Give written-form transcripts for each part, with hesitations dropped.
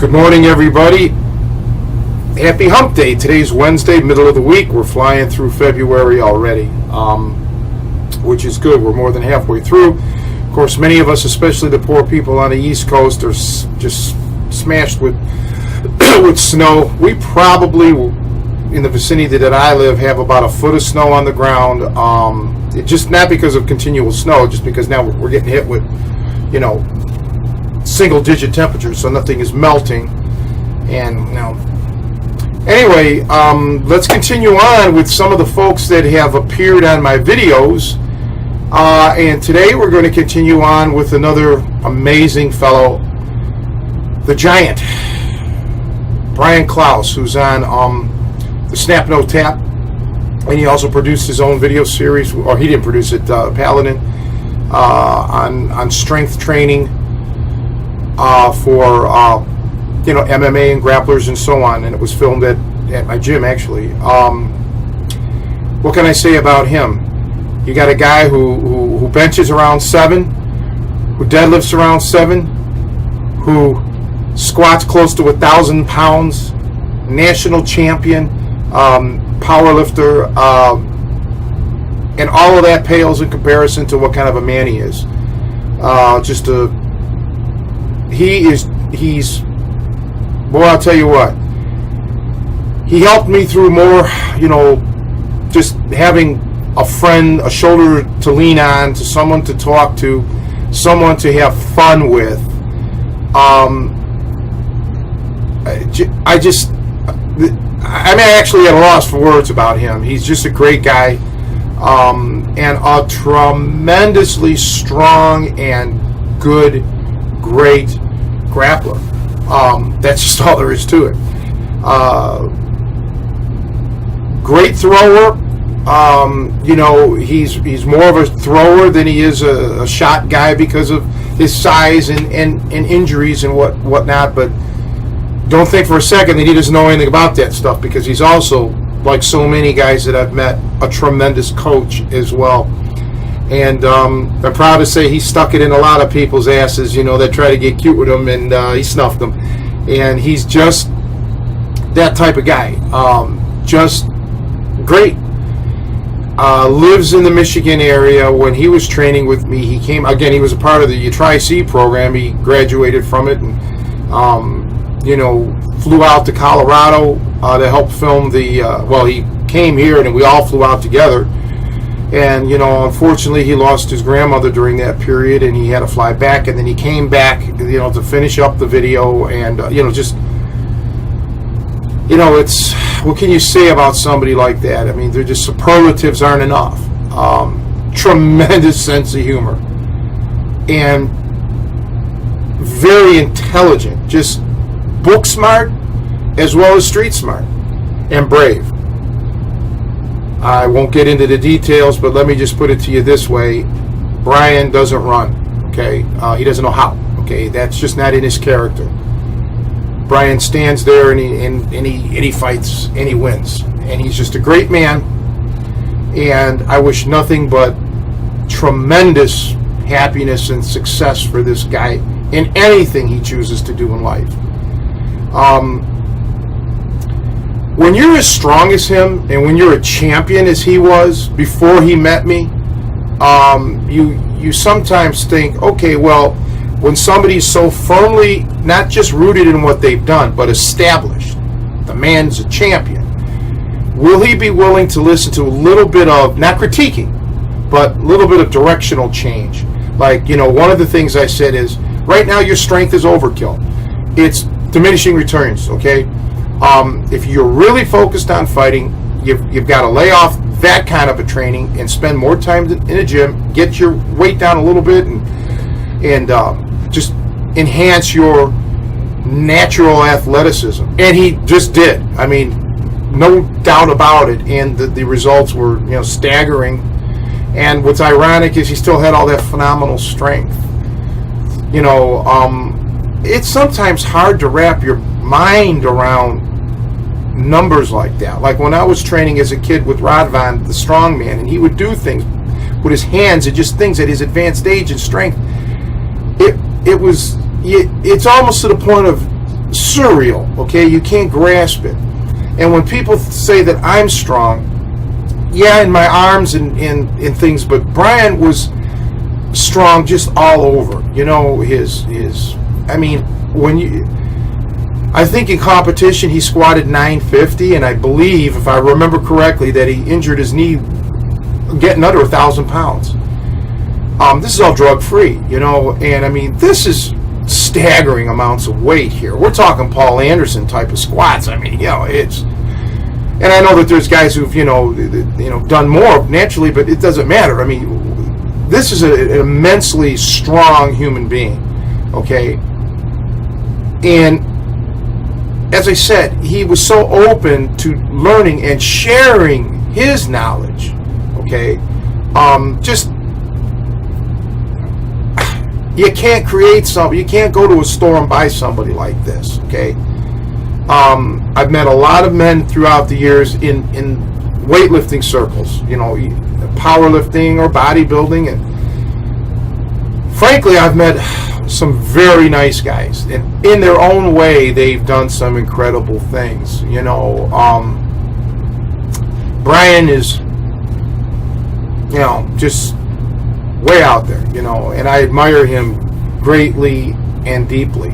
Good morning, everybody. Happy hump day. Today's Wednesday, middle of the week. We're flying through February already, which is good. We're more than halfway through. Of course, many of us, especially the poor people on the East Coast, are just smashed with with snow. We probably, in the vicinity that I live, have about a foot of snow on the ground. It just not because of continual snow, just because now we're getting hit with, single-digit temperatures, so nothing is melting. And anyway, let's continue on with some of the folks that have appeared on my videos. And today we're going to continue on with another amazing fellow, the Giant, Brian Klaus, who's on the Snap No Tap, and he also produced his own video series, or he didn't produce it, Paladin, on strength training for MMA and grapplers and so on, and it was filmed at my gym, actually. What can I say about him? You got a guy who benches around 7, who deadlifts around 7, who squats close to 1,000 pounds, national champion, power lifter, and all of that pales in comparison to what kind of a man he is. He's boy, I'll tell you what, he helped me through more, just having a friend, a shoulder to lean on, to someone to talk to, someone to have fun with. I'm actually at a loss for words about him. He's just a great guy, and a tremendously strong and good, great grappler. That's just all there is to it. Great thrower. He's more of a thrower than he is a shot guy because of his size and injuries and whatnot. But don't think for a second that he doesn't know anything about that stuff, because he's also, like so many guys that I've met, a tremendous coach as well. And I'm proud to say he stuck it in a lot of people's asses, that try to get cute with him, and he snuffed them. And he's just that type of guy. Just great. Lives in the Michigan area. When he was training with me, he came, again, he was a part of the Tri-C program. He graduated from it and, flew out to Colorado to help film he came here and we all flew out together. And, unfortunately, he lost his grandmother during that period, and he had to fly back. And then he came back, to finish up the video. And, it's, what can you say about somebody like that? I mean, they're just, superlatives aren't enough. Tremendous sense of humor. And very intelligent, just book smart as well as street smart, and brave. I won't get into the details, but let me just put it to you this way. Brian doesn't run, okay? He doesn't know how, okay? That's just not in his character. Brian stands there and he fights and he wins. And he's just a great man. And I wish nothing but tremendous happiness and success for this guy in anything he chooses to do in life. When you're as strong as him, and when you're a champion as he was before he met me, you sometimes think, okay, well, when somebody's so firmly not just rooted in what they've done, but established, the man's a champion, will he be willing to listen to a little bit of, not critiquing, but a little bit of directional change? Like, one of the things I said is, right now your strength is overkill. It's diminishing returns, okay? If you're really focused on fighting, you've got to lay off that kind of a training and spend more time in a gym, get your weight down a little bit, and just enhance your natural athleticism. And he just did. I mean, no doubt about it. And the results were, staggering. And what's ironic is he still had all that phenomenal strength. It's sometimes hard to wrap your mind around numbers like that. Like when I was training as a kid with Rodvan, the strongman, and he would do things with his hands and just things at his advanced age and strength. It's almost to the point of surreal, okay? You can't grasp it. And when people say that I'm strong, yeah, in my arms and things, but Brian was strong just all over. You know, I mean, I think in competition he squatted 950, and I believe, if I remember correctly, that he injured his knee getting under 1,000 pounds. This is all drug-free, you know, and I mean, this is staggering amounts of weight here. We're talking Paul Anderson type of squats. I mean, you know, and I know that there's guys who've, you know, done more naturally, but it doesn't matter. I mean, this is an immensely strong human being, okay? And as I said, he was so open to learning and sharing his knowledge, okay? You can't create something. You can't go to a store and buy somebody like this, okay? I've met a lot of men throughout the years in weightlifting circles, you know, powerlifting or bodybuilding, and frankly, I've met some very nice guys, and in their own way, they've done some incredible things. You know, Brian is, you know, just way out there, you know, and I admire him greatly and deeply.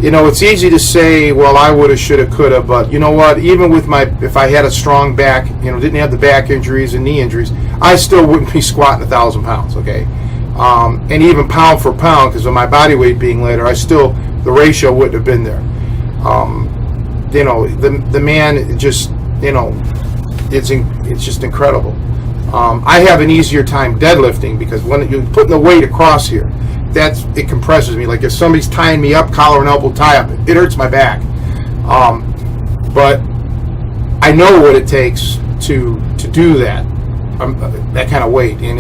You know, it's easy to say, well, I woulda, shoulda, coulda, but you know what? Even with if I had a strong back, you know, didn't have the back injuries and knee injuries, I still wouldn't be squatting 1,000 pounds, okay? And even pound for pound, because of my body weight being lighter, the ratio wouldn't have been there. You know, the man just, you know, it's just incredible. I have an easier time deadlifting because when you're putting the weight across here, it compresses me. Like if somebody's tying me up, collar and elbow tie up, it hurts my back. But I know what it takes to do that kind of weight, and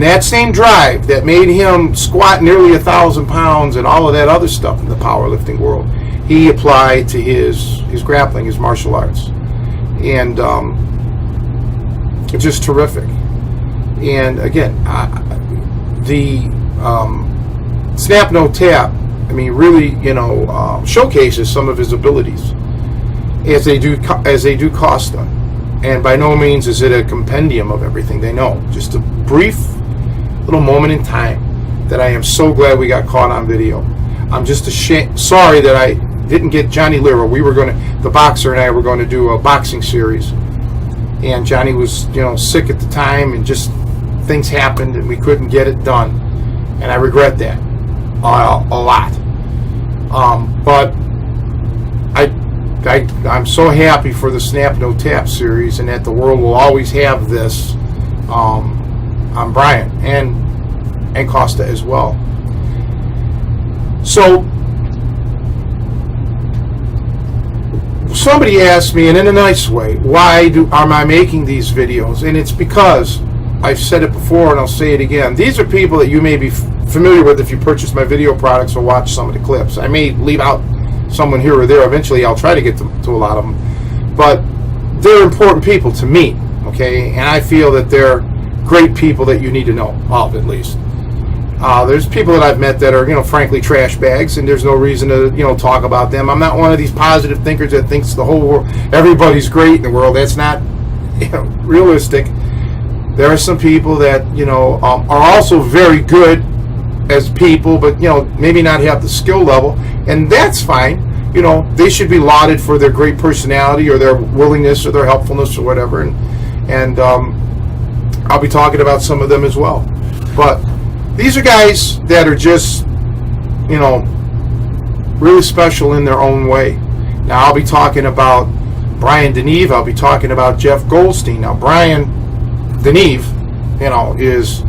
that same drive that made him squat nearly 1,000 pounds and all of that other stuff in the powerlifting world, he applied to his grappling, his martial arts, and it's just terrific. And again, the snap no tap, I mean, really, you know, showcases some of his abilities as they do Costa. And by no means is it a compendium of everything they know. Just a brief little moment in time that I am so glad we got caught on video. I'm just sorry that I didn't get Johnny Lira. The boxer and I were going to do a boxing series, and Johnny was, you know, sick at the time, and just things happened and we couldn't get it done, and I regret that a lot. But I'm so happy for the Snap No Tap series, and that the world will always have this on Brian and Costa as well. So somebody asked me, and in a nice way, why am I making these videos? And it's because I've said it before and I'll say it again. These are people that you may be familiar with if you purchase my video products or watch some of the clips. I may leave out someone here or there. Eventually I'll try to get to a lot of them. But they're important people to me, okay? And I feel that they're great people that you need to know of, at least. There's people that I've met that are, you know, frankly trash bags, and there's no reason to, you know, talk about them. I'm not one of these positive thinkers that thinks the whole world, everybody's great in the world. That's not, you know, realistic. There are some people that, you know, are also very good as people, but, you know, maybe not have the skill level, and that's fine. You know, they should be lauded for their great personality or their willingness or their helpfulness or whatever, and I'll be talking about some of them as well. But these are guys that are just, you know, really special in their own way. Now, I'll be talking about Brian Deneve. I'll be talking about Jeff Goldstein. Now, Brian Deneve, you know, is...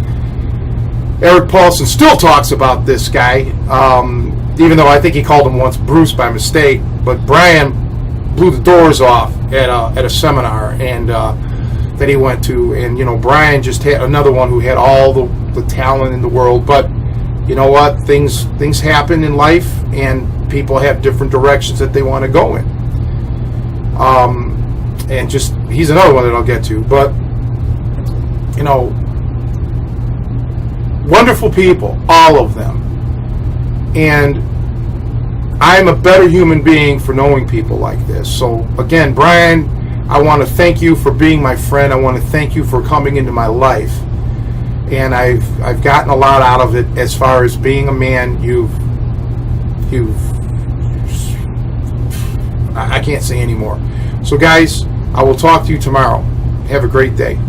Eric Paulson still talks about this guy, even though I think he called him once Bruce by mistake. But Brian blew the doors off at a seminar and that he went to, and you know, Brian just had another one who had all the talent in the world. But you know what? Things happen in life, and people have different directions that they want to go in. And just he's another one that I'll get to. But you know, wonderful people, all of them. And I'm a better human being for knowing people like this. So again, Brian, I want to thank you for being my friend. I want to thank you for coming into my life. And I've gotten a lot out of it as far as being a man. I can't say anymore. So guys, I will talk to you tomorrow. Have a great day.